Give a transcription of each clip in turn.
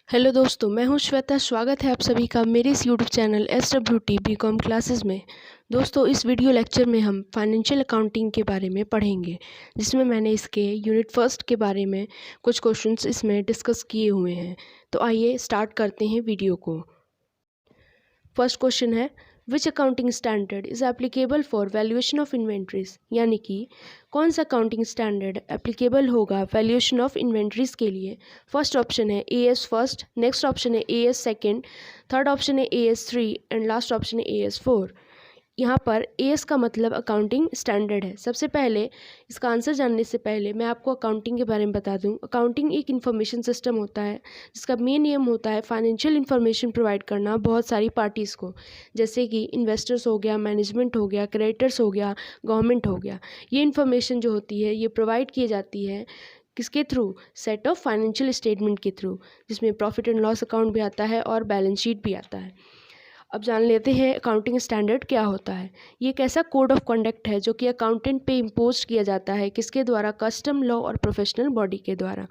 Hello दोस्तों, मैं हूं श्वेता। स्वागत है आप सभी का मेरे इस YouTube channel SWT BCom classes में। दोस्तों, इस वीडियो लेक्चर में हम फाइनेंशियल अकाउंटिंग के बारे में पढ़ेंगे, जिसमें मैंने इसके यूनिट फर्स्ट के बारे में कुछ क्वेश्चंस इसमें डिस्कस किए हुए हैं। तो आइए स्टार्ट करते हैं वीडियो को। फर्स्ट क्वेश्चन है, which accounting standard is applicable for valuation of inventories, यानी कि कौन सा अकाउंटिंग स्टैंडर्ड एप्लीकेबल होगा वैल्यूएशन ऑफ इन्वेंट्रीज के लिए। फर्स्ट ऑप्शन है AS फर्स्ट, नेक्स्ट ऑप्शन है AS सेकेंड, थर्ड ऑप्शन है AS three and last option है AS फोर। यहाँ पर AS का मतलब अकाउंटिंग स्टैंडर्ड है। सबसे पहले इसका आंसर जानने से पहले मैं आपको अकाउंटिंग के बारे में बता दूँ। अकाउंटिंग एक इन्फॉर्मेशन सिस्टम होता है जिसका मेन एम होता है फाइनेंशियल इन्फॉर्मेशन प्रोवाइड करना बहुत सारी पार्टीज़ को, जैसे कि इन्वेस्टर्स हो गया, मैनेजमेंट हो गया, क्रेडिटर्स हो गया, गवर्नमेंट हो गया। ये इन्फॉर्मेशन जो होती है ये प्रोवाइड की जाती है किसके through? Set of financial statement के थ्रू, जिसमें प्रॉफिट एंड लॉस अकाउंट भी आता है और बैलेंस शीट भी आता है। अब जान लेते हैं अकाउंटिंग स्टैंडर्ड क्या होता है। ये एक ऐसा कोड ऑफ कंडक्ट है जो कि अकाउंटेंट पे इम्पोज किया जाता है, किसके द्वारा? कस्टम लॉ और प्रोफेशनल बॉडी के द्वारा।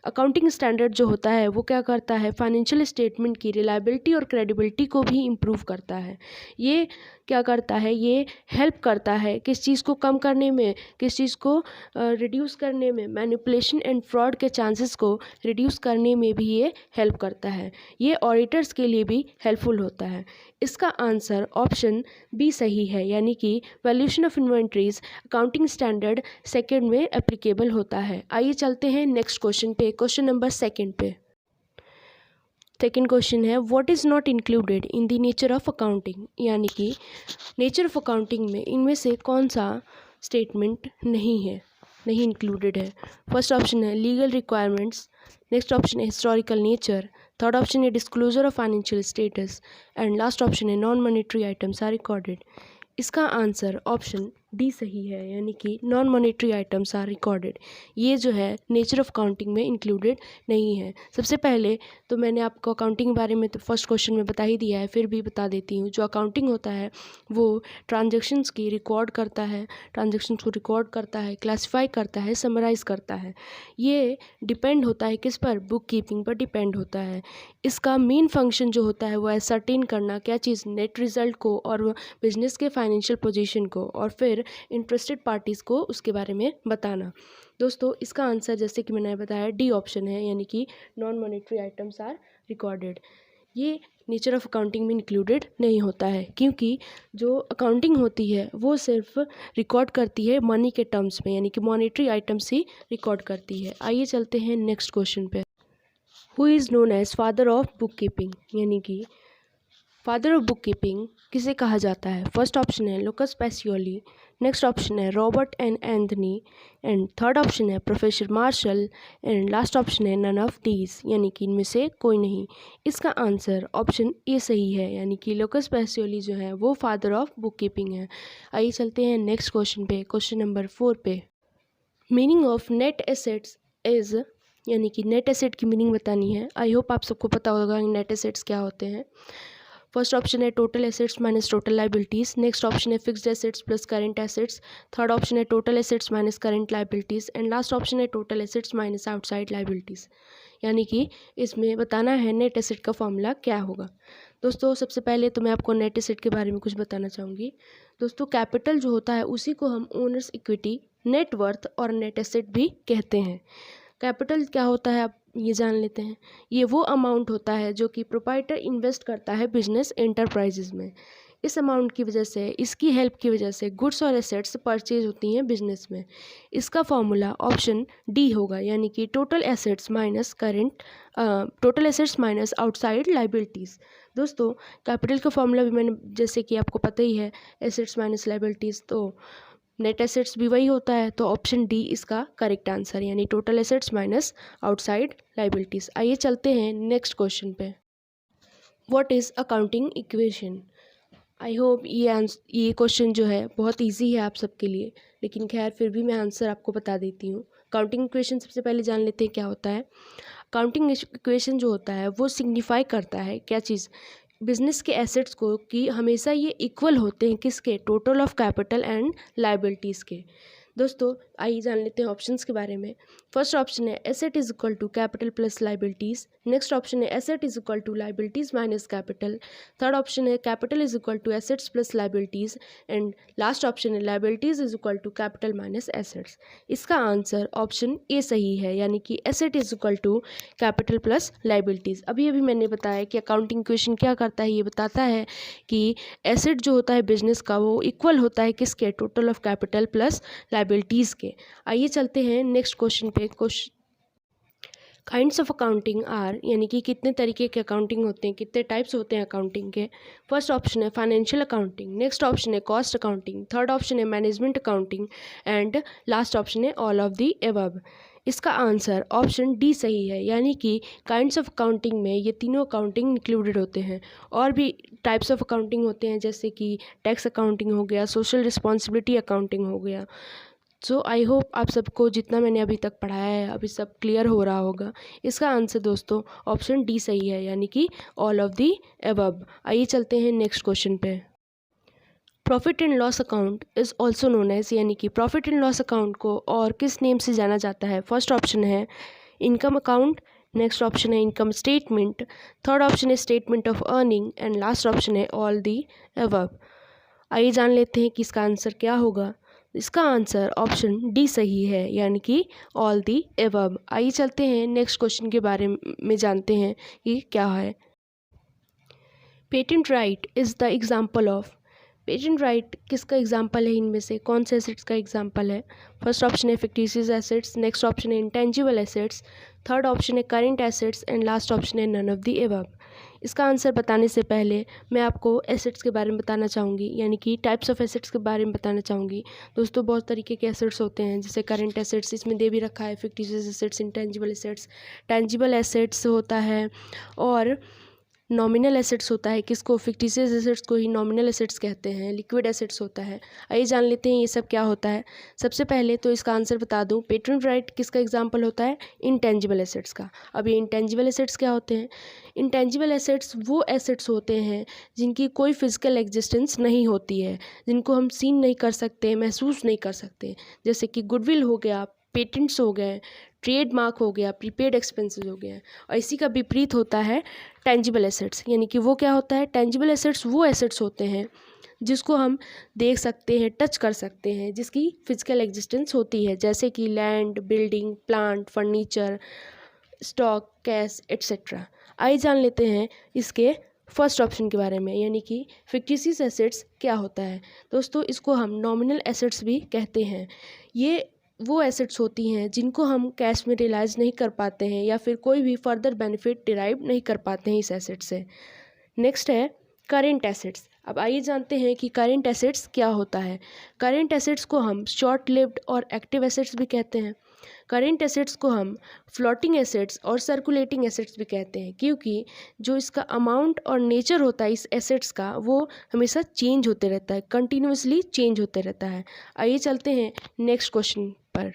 अकाउंटिंग स्टैंडर्ड जो होता है वो क्या करता है? फाइनेंशियल स्टेटमेंट की रिलायबिलिटी और क्रेडिबिलिटी को भी इम्प्रूव करता है। ये क्या करता है? ये हेल्प करता है किस चीज़ को कम करने में, किस चीज़ को रिड्यूस करने में, मैनिपुलेशन एंड फ्रॉड के चांसेस को रिड्यूस करने में भी ये हेल्प करता है। ये ऑडिटर्स के लिए भी हेल्पफुल होता है। इसका आंसर ऑप्शन बी सही है, यानी कि valuation of inventories accounting standard second में एप्लीकेबल होता है। आइए चलते हैं नेक्स्ट क्वेश्चन पे, क्वेश्चन नंबर सेकेंड पे। सेकेंड क्वेश्चन है, what is not included in the nature of accounting, यानी कि नेचर ऑफ अकाउंटिंग में इनमें से कौन सा स्टेटमेंट नहीं है, नहीं इंक्लूडेड है। फर्स्ट ऑप्शन है लीगल रिक्वायरमेंट्स, नेक्स्ट ऑप्शन है हिस्टोरिकल नेचर, थर्ड ऑप्शन है disclosure of financial status and last option है non monetary items are recorded. इसका आंसर ऑप्शन डी सही है, यानी कि non monetary items are recorded. ये जो है नेचर ऑफ अकाउंटिंग में इंक्लूडेड नहीं है। सबसे पहले तो मैंने आपको अकाउंटिंग के बारे में तो फर्स्ट क्वेश्चन में बता ही दिया है, फिर भी बता देती हूँ। जो अकाउंटिंग होता है वो ट्रांजैक्शंस की रिकॉर्ड करता है, ट्रांजैक्शंस को रिकॉर्ड करता है, क्लासीफाई करता है, समराइज़ करता है। ये डिपेंड होता है किस पर? बुक कीपिंग पर डिपेंड होता है। इसका मेन फंक्शन जो होता है वो एसर्टेन करना, क्या चीज़? नेट रिजल्ट को और बिजनेस के फाइनेंशियल पोजीशन को, और फिर इंटरेस्टेड पार्टीज़ को उसके बारे में बताना। दोस्तों, इसका आंसर जैसे कि मैंने बताया डी ऑप्शन है, यानी कि non monetary items are recorded. ये नेचर ऑफ अकाउंटिंग में इंक्लूडेड नहीं होता है, क्योंकि जो अकाउंटिंग होती है वो सिर्फ रिकॉर्ड करती है मनी के टर्म्स में, यानी कि मॉनेटरी आइटम्स ही रिकॉर्ड करती है। आइए चलते हैं नेक्स्ट क्वेश्चन पे। Who is known as father of book keeping, यानी कि फादर ऑफ बुक कीपिंग किसे कहा जाता है? फर्स्ट ऑप्शन है लुकस पैसियोली, नेक्स्ट ऑप्शन है Robert N Anthony and third option है professor Marshall and last option है नन ऑफ दीज, यानी कि इनमें से कोई नहीं। इसका आंसर ऑप्शन ए सही है, यानी कि लुकस पैसियोली जो है वो फादर ऑफ बुक कीपिंग है। आइए चलते हैं नेक्स्ट क्वेश्चन पे, क्वेश्चन नंबर 4 पे। Meaning of net assets is, यानी कि नेट एसेट की मीनिंग बतानी है। आई होप आप सबको पता होगा नेट एसेट्स क्या होते हैं। फर्स्ट ऑप्शन है total assets minus total liabilities, next option है fixed assets plus current assets, third option है total assets minus current liabilities and last option है total assets minus outside liabilities. यानी कि इसमें बताना है नेट एसेट का फॉर्मूला क्या होगा। दोस्तों, सबसे पहले तो मैं आपको नेट एसेट के बारे में कुछ बताना चाहूँगी। दोस्तों, कैपिटल जो होता है उसी को हम ओनर्स इक्विटी, नेट वर्थ और नेट एसेट भी कहते हैं। कैपिटल क्या होता है आप ये जान लेते हैं। ये वो अमाउंट होता है जो कि प्रोप्राइटर इन्वेस्ट करता है बिजनेस एंटरप्राइजेज में। इस अमाउंट की वजह से, इसकी हेल्प की वजह से गुड्स और एसेट्स परचेज होती हैं बिजनेस में। इसका फॉर्मूला ऑप्शन डी होगा, यानी कि total assets minus current, total assets minus outside liabilities. दोस्तों, कैपिटल का फॉर्मूला भी मैंने जैसे कि आपको पता ही है, एसेट्स माइनस लाइबिलिटीज़, तो नेट एसेट्स भी वही होता है। तो ऑप्शन डी इसका करेक्ट आंसर, यानी total assets minus outside liabilities. आइए चलते हैं नेक्स्ट क्वेश्चन पे। What is accounting equation? I hope ये क्वेश्चन जो है बहुत इजी है आप सबके लिए, लेकिन खैर फिर भी मैं आंसर आपको बता देती हूँ। अकाउंटिंग इक्वेशन सबसे पहले जान लेते हैं क्या होता है। अकाउंटिंग इक्वेशन जो होता है वो सिग्निफाई करता है क्या चीज़? बिजनेस के एसेट्स को, कि हमेशा ये इक्वल होते हैं किसके? Total of capital and liabilities के। दोस्तों, आइए जान लेते हैं ऑप्शंस के बारे में। फर्स्ट ऑप्शन है asset is equal to capital plus liabilities. Next option है asset is equal to liabilities minus capital. Third option है capital is equal to assets plus liabilities. And last option है liabilities is equal to capital minus assets. इसका answer option A सही है, यानी कि asset is equal to capital plus liabilities. अभी मैंने बताया कि अकाउंटिंग इक्वेशन क्या करता है, ये बताता है कि एसेट जो होता है बिजनेस का वो इक्वल होता है किसके, total of capital plus liabilities के। आइए चलते हैं नेक्स्ट क्वेश्चन पे। काइंड्स ऑफ अकाउंटिंग आर, यानी कि कितने तरीके के अकाउंटिंग होते हैं, कितने टाइप्स होते हैं अकाउंटिंग के। फर्स्ट ऑप्शन है फाइनेंशियल अकाउंटिंग। नेक्स्ट ऑप्शन है कॉस्ट अकाउंटिंग। थर्ड ऑप्शन है management accounting. And last option है ऑल ऑफ दी अबव। इसका आंसर ऑप्शन डी सही है, यानी कि काइंड्स ऑफ अकाउंटिंग में ये तीनों अकाउंटिंग इंक्लूडेड होते हैं। और भी टाइप्स ऑफ अकाउंटिंग होते हैं, जैसे कि टैक्स अकाउंटिंग हो गया, सोशल रिस्पॉन्सिबिलिटी अकाउंटिंग हो गया। सो आई होप आप सबको जितना मैंने अभी तक पढ़ाया है अभी सब क्लियर हो रहा होगा। इसका आंसर दोस्तों ऑप्शन डी सही है, यानी कि ऑल ऑफ दी अबव। आइए चलते हैं नेक्स्ट क्वेश्चन पे। Profit and loss account is also known as, यानी कि प्रॉफिट एंड लॉस अकाउंट को और किस नेम से जाना जाता है। फर्स्ट ऑप्शन है इनकम अकाउंट। नेक्स्ट ऑप्शन है इनकम स्टेटमेंट। थर्ड ऑप्शन है statement of earning. And last option है ऑल दी अबव। आइए जान लेते हैं कि इसका आंसर क्या होगा। इसका आंसर ऑप्शन डी सही है, यानी कि ऑल दी अबव। आइए चलते हैं नेक्स्ट क्वेश्चन के बारे में जानते हैं कि क्या है। Patent right is the example of. Patent right किसका एग्जाम्पल है, इनमें से कौन से एसेट्स का एग्जाम्पल है। फर्स्ट ऑप्शन है फिक्टिशियस एसेट्स। नेक्स्ट ऑप्शन है इंटेंजिबल एसेट्स। थर्ड ऑप्शन है current assets. And last option है नन ऑफ दी अबव। इसका आंसर बताने से पहले मैं आपको एसेट्स के बारे में बताना चाहूँगी, यानी कि टाइप्स ऑफ एसेट्स के बारे में बताना चाहूँगी। दोस्तों बहुत तरीके के एसेट्स होते हैं, जैसे करंट एसेट्स, इसमें दे भी रखा है fictitious assets, intangible assets, tangible assets होता है, और नॉमिनल एसेट्स होता है। किसको, फिक्टिशियस एसेट्स को ही नॉमिनल एसेट्स कहते हैं। लिक्विड एसेट्स होता है। आइए जान लेते हैं ये सब क्या होता है। सबसे पहले तो इसका आंसर बता दूं, पेटेंट राइट किसका एग्जांपल होता है, इंटेंजिबल एसेट्स का। अब ये इंटेंजिबल एसेट्स क्या होते हैं। इंटेंजिबल एसेट्स वो एसेट्स होते हैं जिनकी कोई फिजिकल एग्जिस्टेंस नहीं होती है, जिनको हम सीन नहीं कर सकते, महसूस नहीं कर सकते। जैसे कि गुडविल हो गया, पेटेंट्स हो गए, ट्रेडमार्क हो गया, प्रीपेड एक्सपेंसेस हो गया। और इसी का विपरीत होता है टेंजिबल एसेट्स, यानी कि वो क्या होता है, टेंजिबल एसेट्स वो एसेट्स होते हैं जिसको हम देख सकते हैं, टच कर सकते हैं, जिसकी फिजिकल एग्जिस्टेंस होती है, जैसे कि land, building, plant, furniture, stock, cash etcetera. आइए जान लेते हैं इसके फर्स्ट ऑप्शन के बारे में, यानी कि फिक्टिशियस एसेट्स क्या होता है। दोस्तों इसको हम नॉमिनल एसेट्स भी कहते हैं। ये वो एसेट्स होती हैं जिनको हम कैश में रियलाइज़ नहीं कर पाते हैं, या फिर कोई भी फर्दर बेनिफिट डिराइव नहीं कर पाते हैं इस एसेट से। नेक्स्ट है करेंट एसेट्स। अब आइए जानते हैं कि करेंट एसेट्स क्या होता है। करेंट एसेट्स को हम शॉर्ट लिव्ड और एक्टिव एसेट्स भी कहते हैं। करेंट एसेट्स को हम फ्लोटिंग एसेट्स और सर्कुलेटिंग एसेट्स भी कहते हैं, क्योंकि जो इसका अमाउंट और नेचर होता है इस एसेट्स का, वो हमेशा चेंज होते रहता है, कंटिन्यूसली चेंज होते रहता है। आइए चलते हैं नेक्स्ट क्वेश्चन पर।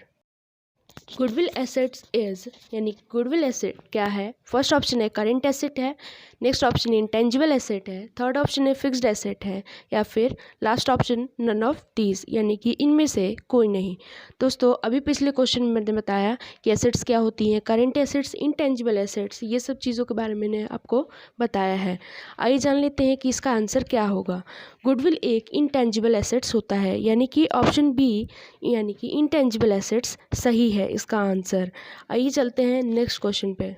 गुडविल एसेट्स इज, यानी गुडविल एसेट क्या है। फर्स्ट ऑप्शन है करेंट एसेट है। नेक्स्ट ऑप्शन इंटेंजिबल एसेट है। थर्ड ऑप्शन है फिक्स्ड एसेट है, या फिर last option none of these, यानी कि इनमें से कोई नहीं। दोस्तों अभी पिछले क्वेश्चन में मैंने बताया कि एसेट्स क्या होती हैं, करेंट एसेट्स, इंटेंजिबल एसेट्स, ये सब चीज़ों के बारे में मैंने आपको बताया है। आइए जान लेते हैं कि इसका आंसर क्या होगा। गुडविल एक इंटेंजिबल एसेट्स होता है, यानी कि ऑप्शन बी, यानी कि इंटेंजिबल एसेट्स सही है इसका आंसर। आइए चलते हैं नेक्स्ट क्वेश्चन पे।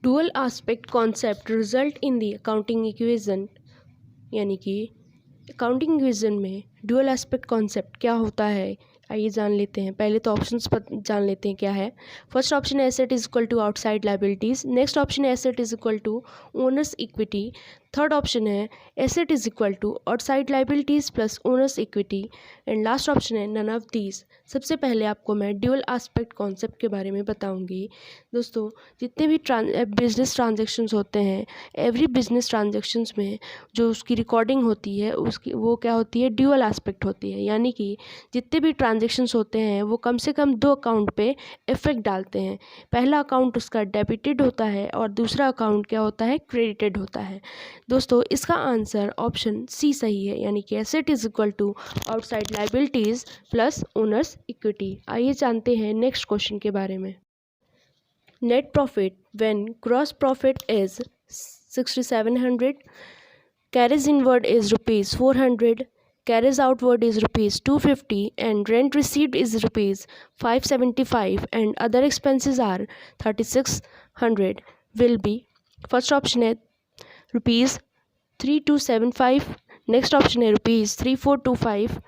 Dual aspect concept result in the accounting equation, यानी कि अकाउंटिंग इक्वेशन में डुअल एस्पेक्ट कॉन्सेप्ट क्या होता है, आइए जान लेते हैं। पहले तो ऑप्शंस पर जान लेते हैं क्या है। फर्स्ट ऑप्शन है asset is equal to outside liabilities. Next option है asset is equal to owners equity. Third option है asset is equal to outside liabilities plus owners equity. And last option है नन ऑफ दीज। सबसे पहले आपको मैं dual aspect concept के बारे में बताऊंगी। दोस्तों जितने भी बिजनेस ट्रांजेक्शन्स होते हैं, एवरी बिजनेस ट्रांजेक्शन्स में जो उसकी रिकॉर्डिंग होती है उसकी वो क्या होती है, ड्यूअल एस्पेक्ट होती है। यानी कि जितने भी ट्रांजेक्शन्स होते हैं वो कम से कम दो अकाउंट पे इफेक्ट डालते हैं। पहला अकाउंट उसका डेबिटेड होता है और दूसरा अकाउंट क्या होता है, क्रेडिटेड होता है। दोस्तों इसका आंसर ऑप्शन सी सही है, यानी कि asset is equal to outside liabilities plus owners equity. आइए जानते हैं नेक्स्ट क्वेश्चन के बारे में। Net profit when gross profit is 6700, carries inward is rupees 400, carries outward is rupees 250, and rent received is rupees 575, and other expenses are 3600 will be, first option है rupees 3275, next option है rupees 3425,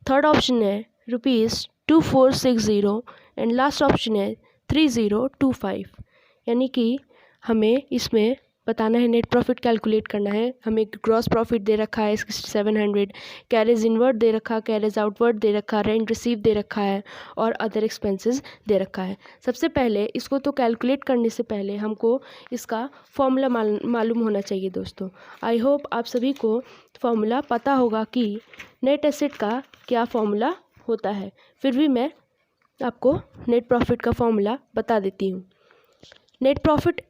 third option है rupees 2460 and last option है 3025। यानी कि हमें इसमें बताना है, नेट प्रॉफिट कैलकुलेट करना है। हमें ग्रॉस प्रॉफिट दे रखा है 6700, कैरेज इनवर्ड दे रखा, कैरेज आउटवर्ड दे रखा, रेंट रिसीव दे रखा है और अदर एक्सपेंसेस दे रखा है। सबसे पहले इसको तो कैलकुलेट करने से पहले हमको इसका फॉर्मूला मालूम होना चाहिए दोस्तों। आई होप आप सभी को फॉर्मूला पता होगा कि नेट एसेट का क्या फॉर्मूला होता है। फिर भी मैं आपको नेट प्रॉफिट का फॉर्मूला बता देती हूँ। नेट प्रॉफिट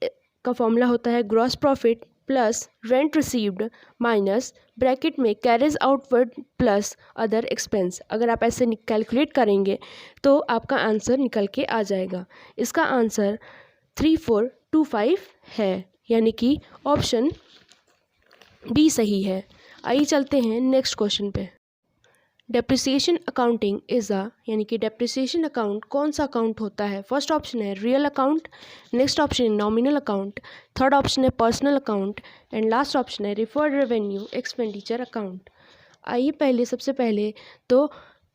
का फॉर्मूला होता है gross profit plus rent received minus bracket में carriage outward plus other expense. अगर आप ऐसे कैलकुलेट करेंगे तो आपका आंसर निकल के आ जाएगा। इसका आंसर 3425 है, यानी कि ऑप्शन बी सही है। आइए चलते हैं नेक्स्ट क्वेश्चन पे। डेप्रिसिएशन अकाउंटिंग इज़ यानी कि डेप्रिसिएशन अकाउंट कौन सा अकाउंट होता है। फर्स्ट ऑप्शन है रियल अकाउंट, नेक्स्ट ऑप्शन है नॉमिनल अकाउंट, थर्ड ऑप्शन है personal account and last option है रिफर्ड रेवेन्यू एक्सपेंडिचर अकाउंट। आइए सबसे पहले तो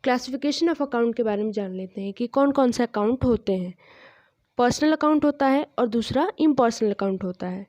क्लासिफिकेशन ऑफ अकाउंट के बारे में जान लेते हैं कि कौन कौन से अकाउंट होते हैं। पर्सनल अकाउंट होता है और दूसरा इम्पर्सनल अकाउंट होता है।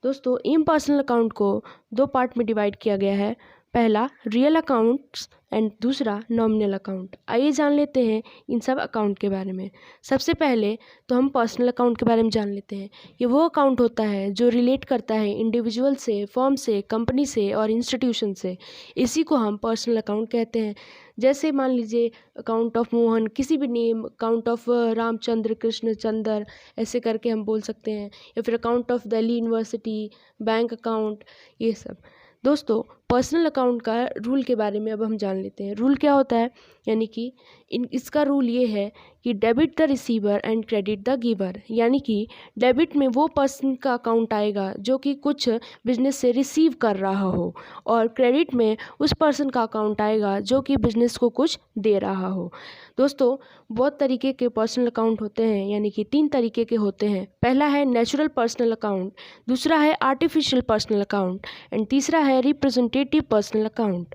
दोस्तों इम्पर्सनल अकाउंट को दो पार्ट में डिवाइड किया गया है, पहला रियल अकाउंट्स एंड दूसरा नॉमिनल अकाउंट। आइए जान लेते हैं इन सब अकाउंट के बारे में। सबसे पहले तो हम पर्सनल अकाउंट के बारे में जान लेते हैं। ये वो अकाउंट होता है जो रिलेट करता है इंडिविजुअल से, फर्म से, कंपनी से और इंस्टीट्यूशन से। इसी को हम पर्सनल अकाउंट कहते हैं। जैसे मान लीजिए अकाउंट ऑफ मोहन, किसी भी name, account of Ramchandra Krishna Chander, ऐसे करके हम बोल सकते हैं, या फिर account of Delhi University, bank account, ये सब। दोस्तों पर्सनल अकाउंट का रूल के बारे में अब हम जान लेते हैं। रूल क्या होता है, यानी कि इसका रूल ये है कि debit the receiver and credit the giver. यानी कि डेबिट में वो पर्सन का अकाउंट आएगा जो कि कुछ बिजनेस से रिसीव कर रहा हो, और क्रेडिट में उस पर्सन का अकाउंट आएगा जो कि बिजनेस को कुछ दे रहा हो। दोस्तों बहुत तरीके के पर्सनल अकाउंट होते हैं, यानी कि 3 तरीके के होते हैं। पहला है नेचुरल पर्सनल अकाउंट, दूसरा है आर्टिफिशियल पर्सनल अकाउंट एंड तीसरा है रिप्रेजेंटेटिव पर्सनल अकाउंट।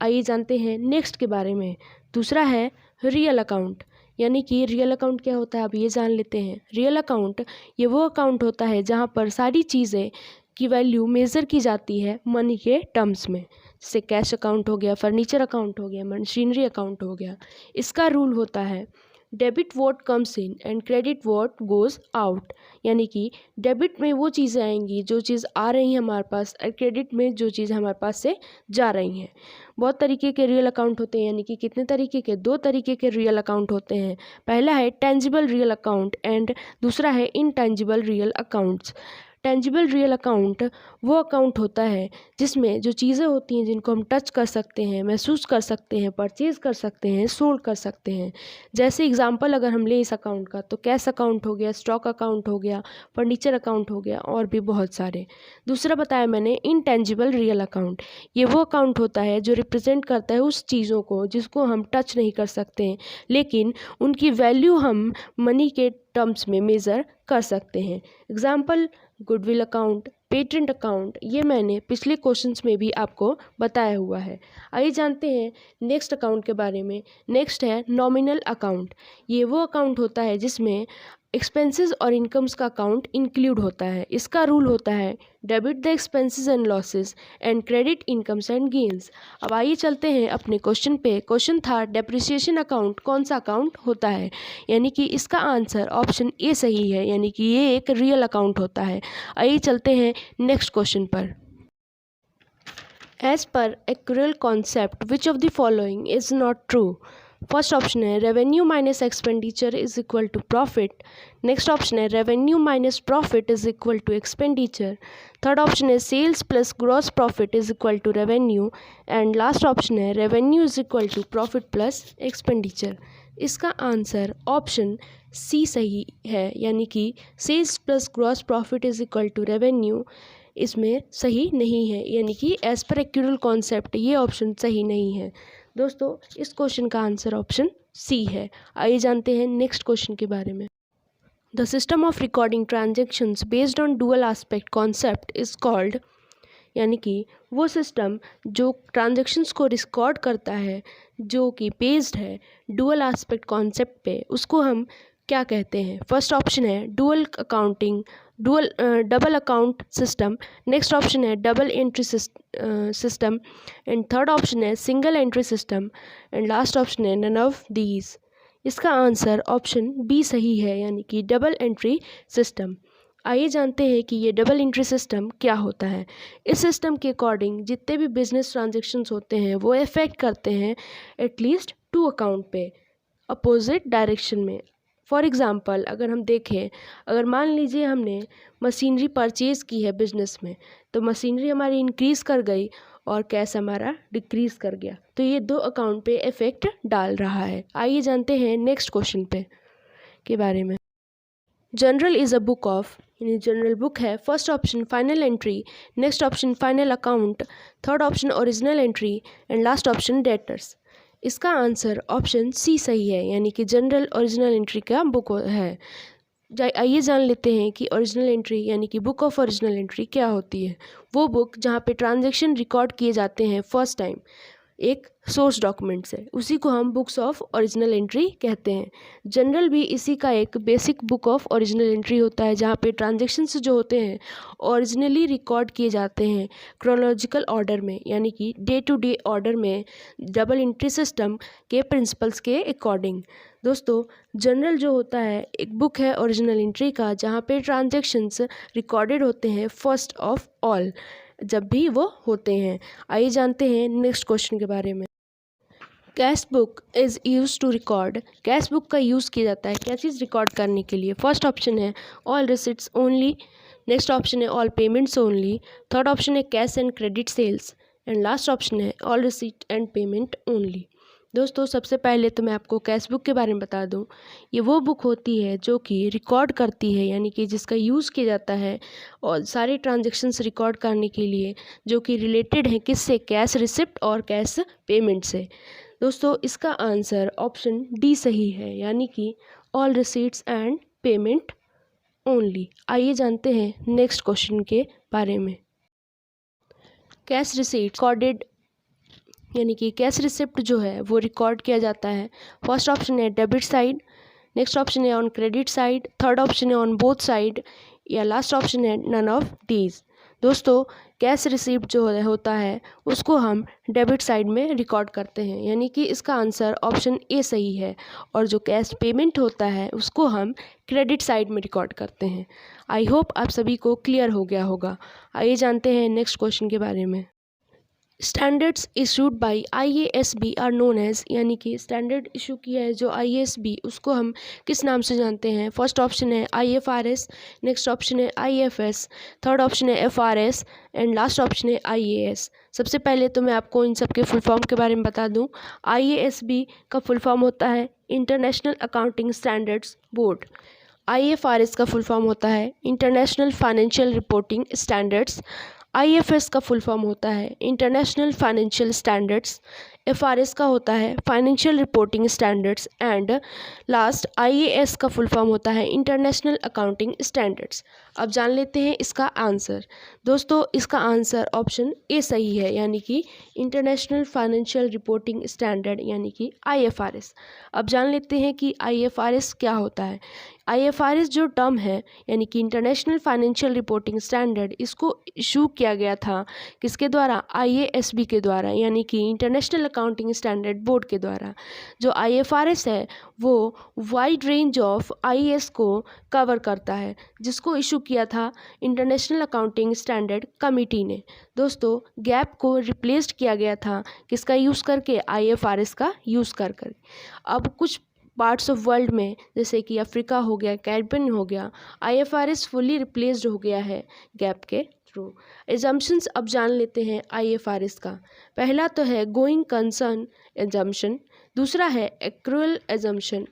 आइए जानते हैं नेक्स्ट के बारे में। दूसरा है रियल अकाउंट, यानी कि रियल अकाउंट क्या होता है अब ये जान लेते हैं। रियल अकाउंट ये वो अकाउंट होता है जहाँ पर सारी चीज़ें की वैल्यू मेज़र की जाती है मनी के टर्म्स में। जैसे कैश अकाउंट हो गया, फर्नीचर अकाउंट हो गया, मशीनरी अकाउंट हो गया। इसका रूल होता है debit what comes in and credit what goes out. यानी कि डेबिट में वो चीज़ें आएंगी जो चीज़ आ रही हैं हमारे पास, और क्रेडिट में जो चीज़ हमारे पास से जा रही हैं। बहुत तरीके के रियल अकाउंट होते हैं, यानी कि कितने तरीके के, 2 तरीके के रियल अकाउंट होते हैं। पहला है टेंजिबल रियल अकाउंट एंड दूसरा है intangible real accounts. Tangible real account वो अकाउंट होता है जिसमें जो चीज़ें होती हैं जिनको हम टच कर सकते हैं, महसूस कर सकते हैं, परचेज़ कर सकते हैं, सोल्ड कर सकते हैं। जैसे एग्जांपल अगर हम लें इस अकाउंट का तो कैश अकाउंट हो गया, स्टॉक अकाउंट हो गया, फर्नीचर अकाउंट हो गया और भी बहुत सारे। दूसरा बताया मैंने इनटेंजिबल रियल अकाउंट, ये वो अकाउंट होता है जो रिप्रेजेंट करता है उस चीज़ों को जिसको हम टच नहीं कर सकते हैं, लेकिन उनकी वैल्यू हम मनी के टर्म्स में मेज़र कर सकते हैं। Example goodwill account, patent account, ये मैंने पिछले क्वेश्चंस में भी आपको बताया हुआ है। आइए जानते हैं नेक्स्ट अकाउंट के बारे में। नेक्स्ट है नॉमिनल अकाउंट। ये वो अकाउंट होता है जिसमें एक्सपेंसेस और इनकम्स का अकाउंट इंक्लूड होता है। इसका रूल होता है debit the expenses and losses and credit incomes and gains. अब आइए चलते हैं अपने क्वेश्चन पे। क्वेश्चन था डेप्रिसिएशन अकाउंट कौन सा अकाउंट होता है, यानी कि इसका आंसर ऑप्शन ए सही है, यानी कि ये एक रियल अकाउंट होता है। आइए चलते हैं नेक्स्ट क्वेश्चन पर। As per accrual concept which of the following is not true. First option है revenue minus expenditure is equal to profit. Next option है revenue minus profit is equal to expenditure. Third option है sales plus gross profit is equal to revenue. And last option है revenue is equal to profit plus expenditure. इसका answer option C सही है, यानी कि sales plus gross profit is equal to revenue इसमें सही नहीं है, यानी कि एज पर एक्यूरल कॉन्सेप्ट ये ऑप्शन सही नहीं है। दोस्तों इस क्वेश्चन का आंसर ऑप्शन सी है। आइए जानते हैं नेक्स्ट क्वेश्चन के बारे में। The system of recording transactions based on dual aspect concept is called, यानी कि वो सिस्टम जो ट्रांजेक्शन्स को रिकॉर्ड करता है जो कि बेस्ड है डुअल एस्पेक्ट कॉन्सेप्ट पे, उसको हम क्या कहते हैं। फर्स्ट ऑप्शन है double account system. Next option है double entry system. And third option है single entry system. And last option है नन ऑफ दीज। इसका आंसर ऑप्शन बी सही है, यानी कि डबल एंट्री सिस्टम। आइए जानते हैं कि ये डबल एंट्री सिस्टम क्या होता है। इस सिस्टम के अकॉर्डिंग जितने भी बिजनेस ट्रांजेक्शन्स होते हैं वो इफेक्ट करते हैं एटलीस्ट 2 अकाउंट पे अपोजिट डायरेक्शन में। फॉर एग्ज़ाम्पल अगर हम देखें, अगर मान लीजिए हमने मशीनरी परचेज़ की है बिजनेस में, तो मशीनरी हमारी इंक्रीज़ कर गई और कैश हमारा डिक्रीज़ कर गया, तो ये 2 अकाउंट पे इफ़ेक्ट डाल रहा है। आइए जानते हैं नेक्स्ट क्वेश्चन पे के बारे में। General is a book of, यानी जनरल बुक है। First option final entry, next option final account, third option original entry and last option debtors. इसका आंसर ऑप्शन सी सही है, यानी कि जनरल ओरिजिनल एंट्री का बुक है। आइए जान लेते हैं कि ओरिजिनल एंट्री यानी कि बुक ऑफ ओरिजिनल एंट्री क्या होती है। वो बुक जहाँ पे ट्रांजैक्शन रिकॉर्ड किए जाते हैं फर्स्ट टाइम एक सोर्स डॉक्यूमेंट से, उसी को हम बुक्स ऑफ ओरिजिनल एंट्री कहते हैं। जनरल भी इसी का एक basic book of original entry होता है, जहाँ पे ट्रांजैक्शंस जो होते हैं ओरिजिनली रिकॉर्ड किए जाते हैं क्रोनोलॉजिकल ऑर्डर में, यानी कि डे टू डे ऑर्डर में डबल एंट्री सिस्टम के प्रिंसिपल्स के अकॉर्डिंग। दोस्तों जनरल जो होता है एक बुक है ओरिजिनल एंट्री का, जहाँ पे ट्रांजैक्शंस रिकॉर्डेड होते हैं फर्स्ट ऑफ ऑल जब भी वो होते हैं। आइए जानते हैं नेक्स्ट क्वेश्चन के बारे में। Cash book is use to record, cash book का यूज़ किया जाता है क्या चीज़ रिकॉर्ड करने के लिए। फर्स्ट ऑप्शन है all receipts only, next option है all payments only, third option है cash and credit sales and last option है all receipt and payment only. दोस्तों सबसे पहले तो मैं आपको कैश बुक के बारे में बता दूं। ये वो बुक होती है जो कि रिकॉर्ड करती है, यानी कि जिसका यूज़ किया जाता है और सारे ट्रांजैक्शंस रिकॉर्ड करने के लिए, जो कि रिलेटेड है किससे, कैश रिसिप्ट और कैश पेमेंट से। दोस्तों इसका आंसर ऑप्शन डी सही है, यानी कि all receipts and payment only. आइए जानते हैं नेक्स्ट क्वेश्चन के बारे में। कैश रिसीट रिकॉर्डेड, यानी कि कैश रिसिप्ट जो है वो रिकॉर्ड किया जाता है। फर्स्ट ऑप्शन है डेबिट साइड, नेक्स्ट ऑप्शन है on credit side, third option है ऑन बोथ साइड या लास्ट ऑप्शन है नन ऑफ दीज। दोस्तों कैश रिसिप्ट जो होता है उसको हम डेबिट साइड में रिकॉर्ड करते हैं, यानी कि इसका आंसर ऑप्शन ए सही है। और जो कैश पेमेंट होता है उसको हम क्रेडिट साइड में रिकॉर्ड करते हैं। आई होप आप सभी को क्लियर हो गया होगा। आइए जानते हैं नेक्स्ट क्वेश्चन के बारे में। Standards issued by IASB are known as, यानी कि स्टैंडर्ड इशू किया है जो IASB उसको हम किस नाम से जानते हैं। फर्स्ट ऑप्शन है IFRS, नेक्स्ट ऑप्शन है IFS, थर्ड ऑप्शन है FRS एंड लास्ट ऑप्शन है IAS। सबसे पहले तो मैं आपको इन सब के फुल फॉर्म के बारे में बता दूं। IASB का फुल फॉर्म होता है international accounting standards board. IFRS का फुल फॉर्म होता है international financial reporting standards. IFS का फुल फॉर्म होता है इंटरनेशनल फाइनेंशियल स्टैंडर्ड्स। FRS का होता है financial reporting standards and last IAS का फुल फॉर्म होता है इंटरनेशनल अकाउंटिंग स्टैंडर्ड्स। अब जान लेते हैं इसका आंसर। दोस्तों इसका आंसर ऑप्शन ए सही है, यानी कि इंटरनेशनल फाइनेंशियल रिपोर्टिंग स्टैंडर्ड यानी कि IFRS। अब जान लेते हैं कि IFRS क्या होता है। IFRS जो टर्म है यानी कि इंटरनेशनल फाइनेंशियल रिपोर्टिंग स्टैंडर्ड, इसको इशू किया गया था किसके द्वारा, IASB के द्वारा, यानी कि इंटरनेशनल अकाउंटिंग स्टैंडर्ड बोर्ड के द्वारा। जो IFRS है वो वाइड रेंज ऑफ IAS को कवर करता है, जिसको इशू किया था इंटरनेशनल अकाउंटिंग स्टैंडर्ड कमेटी ने। दोस्तों, गैप को रिप्लेस्ड किया गया था किसका यूज़ करके? IFRS का यूज़ कर। अब कुछ पार्ट्स ऑफ वर्ल्ड में जैसे कि अफ्रीका हो गया, कैरिबियन हो गया, IFRS फुली रिप्लेस्ड हो गया है गैप के थ्रू। एजम्पशंस अब जान लेते हैं IFRS का। पहला तो है गोइंग कंसर्न एजम्पशन, दूसरा है एक्रूअल एजम्पशन,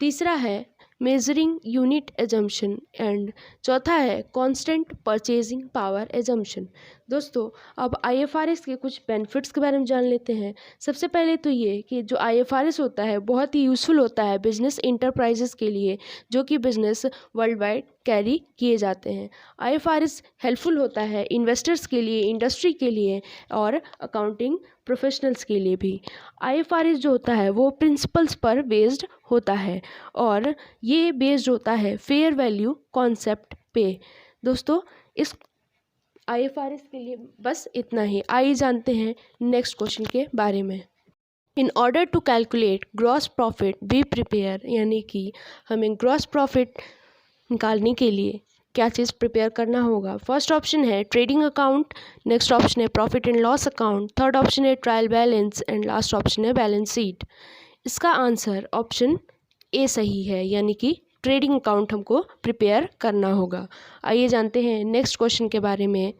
तीसरा है मेजरिंग यूनिट एजम्पशन एंड चौथा है कांस्टेंट परचेजिंग पावर एजम्पशन। दोस्तों, अब IFRS के कुछ बेनिफिट्स के बारे में जान लेते हैं। सबसे पहले तो ये कि जो IFRS होता है बहुत ही यूज़फुल होता है बिजनेस इंटरप्राइजेस के लिए, जो कि बिजनेस वर्ल्ड वाइड कैरी किए जाते हैं। IFRS हेल्पफुल होता है इन्वेस्टर्स के लिए, इंडस्ट्री के लिए और अकाउंटिंग प्रोफेशनल्स के लिए भी। IFRS जो होता है वो प्रिंसिपल्स पर बेस्ड होता है और ये बेस्ड होता है फेयर वैल्यू कॉन्सेप्ट पे। दोस्तों, इस IFRS के लिए बस इतना ही। आइए जानते हैं नेक्स्ट क्वेश्चन के बारे में। In order to calculate gross profit be prepare, यानी कि हमें ग्रॉस प्रॉफिट निकालने के लिए क्या चीज़ प्रिपेयर करना होगा। फर्स्ट ऑप्शन है ट्रेडिंग अकाउंट, नेक्स्ट ऑप्शन है profit and loss account, third option है trial balance and last option है बैलेंस शीट। इसका आंसर ऑप्शन ए सही है, यानी कि ट्रेडिंग अकाउंट हमको प्रिपेयर करना होगा। आइए जानते हैं नेक्स्ट क्वेश्चन के बारे में।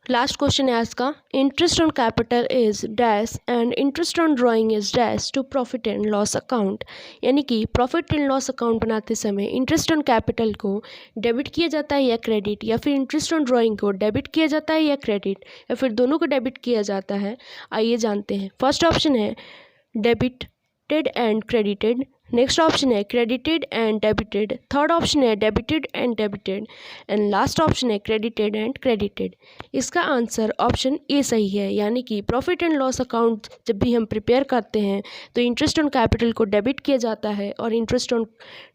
लास्ट क्वेश्चन है आज का। Interest on capital is dash and interest on drawing is dash to profit and loss account, यानी कि प्रॉफिट एंड लॉस अकाउंट बनाते समय इंटरेस्ट ऑन कैपिटल को डेबिट किया जाता है या क्रेडिट, या फिर इंटरेस्ट ऑन ड्राइंग को डेबिट किया जाता है या क्रेडिट, या फिर दोनों को डेबिट किया जाता है। आइए जानते हैं। फर्स्ट ऑप्शन है debited and credited, next option है credited and debited, third option है debited and debited and last option है क्रेडिटेड एंड क्रेडिटेड। इसका आंसर ऑप्शन ए सही है, यानी कि प्रॉफिट एंड लॉस अकाउंट जब भी हम प्रिपेयर करते हैं तो इंटरेस्ट ऑन कैपिटल को डेबिट किया जाता है और इंटरेस्ट ऑन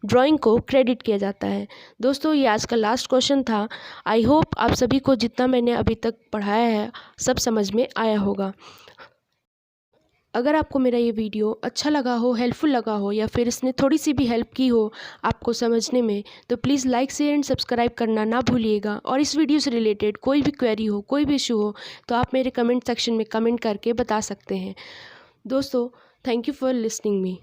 ड्राइंग को क्रेडिट किया जाता है। दोस्तों, ये आज का लास्ट क्वेश्चन था। आई होप आप सभी को जितना मैंने अभी तक पढ़ाया है सब समझ में आया होगा। अगर आपको मेरा ये वीडियो अच्छा लगा हो, हेल्पफुल लगा हो, या फिर इसने थोड़ी सी भी हेल्प की हो आपको समझने में, तो please like share and subscribe करना ना भूलिएगा। और इस वीडियो से रिलेटेड कोई भी क्वेरी हो, कोई भी इशू हो, तो आप मेरे कमेंट सेक्शन में कमेंट करके बता सकते हैं। दोस्तों, thank you for listening me.